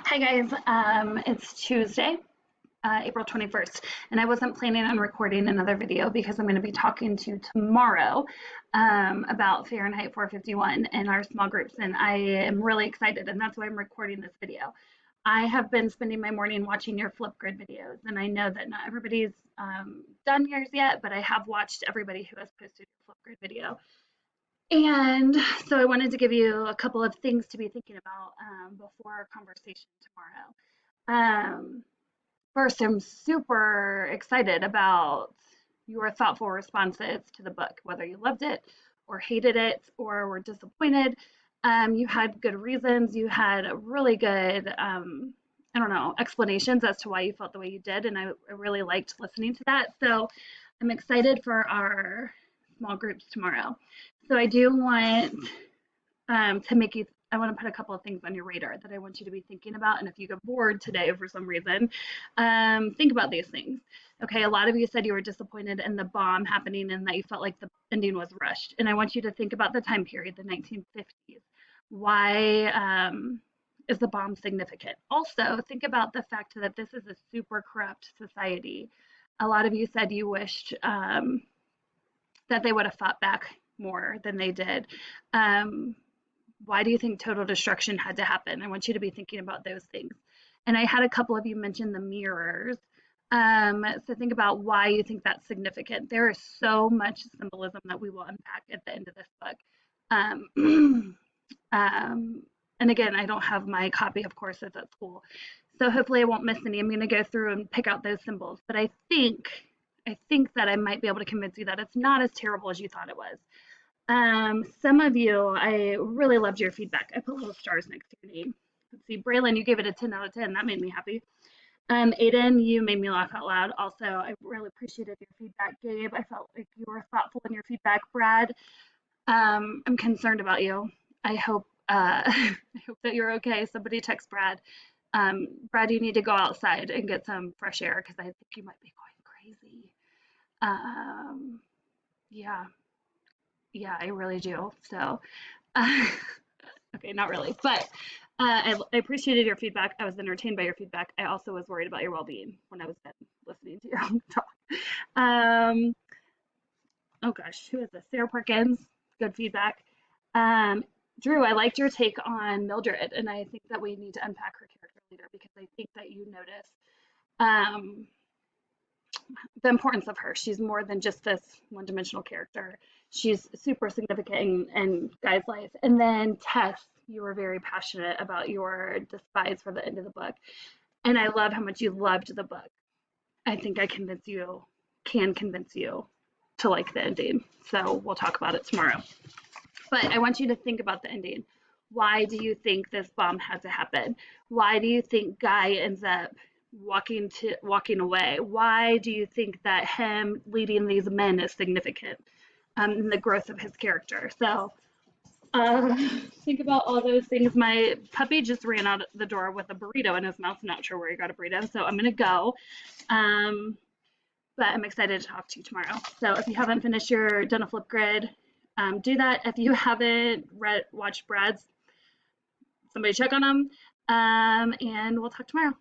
Hi guys, it's Tuesday, April 21st, and I wasn't planning on recording another video because I'm going to be talking to you tomorrow about Fahrenheit 451 in our small groups, and I am really excited, and that's why I'm recording this video. I have been spending my morning watching your Flipgrid videos, and I know that not everybody's done yours yet, but I have watched everybody who has posted your Flipgrid video. And so I wanted to give you a couple of things to be thinking about before our conversation tomorrow. First, I'm super excited about your thoughtful responses to the book, whether you loved it or hated it or were disappointed. You had good reasons. You had really good, I don't know, explanations as to why you felt the way you did. And I really liked listening to that. So I'm excited for our small groups tomorrow. So I do want to make you, I want to put a couple of things on your radar that I want you to be thinking about. And if you get bored today for some reason, think about these things. Okay, a lot of you said you were disappointed in the bomb happening and that you felt like the ending was rushed. And I want you to think about the time period, the 1950s. Why is the bomb significant? Also, think about the fact that this is a super corrupt society. A lot of you said you wished that they would have fought back more than they did. Why do you think total destruction had to happen? I want you to be thinking about those things. And I had a couple of you mention the mirrors. So think about why you think that's significant. There is so much symbolism that we will unpack at the end of this book. And again, I don't have my copy of courses at school, so hopefully I won't miss any. I'm going to go through and pick out those symbols. But I think that I might be able to convince you that it's not as terrible as you thought it was. Some of you, I really loved your feedback. I put little stars next to your name. Let's see, Braylon, you gave it a 10 out of 10. That made me happy. Aiden, you made me laugh out loud. Also, I really appreciated your feedback. Gabe, I felt like you were thoughtful in your feedback. Brad, I'm concerned about you. I hope I hope that you're okay. Somebody text Brad. Brad, you need to go outside and get some fresh air because I think you might be going crazy. Yeah, yeah, I really do. So, okay, not really, but I appreciated your feedback. I was entertained by your feedback. I also was worried about your well-being when I was done listening to your talk. Oh gosh, who is this? Sarah Perkins, good feedback. Drew, I liked your take on Mildred, and I think that we need to unpack her character later because I think that you notice um, the importance of her. She's more than just this one-dimensional character. She's super significant in Guy's life. And then Tess, you were very passionate about your despise for the end of the book. And I love how much you loved the book. I think I can convince you to like the ending. So we'll talk about it tomorrow. But I want you to think about the ending. Why do you think this bomb had to happen? Why do you think Guy ends up walking away? Why do you think that him leading these men is significant in the growth of his character? So think about all those things. My puppy just ran out the door with a burrito in his mouth. Not sure where he got a burrito, so I'm gonna go. But I'm excited to talk to you tomorrow. So if you haven't finished your Done a Flipgrid, do that. If you haven't watched Brad's, somebody check on him. And we'll talk tomorrow.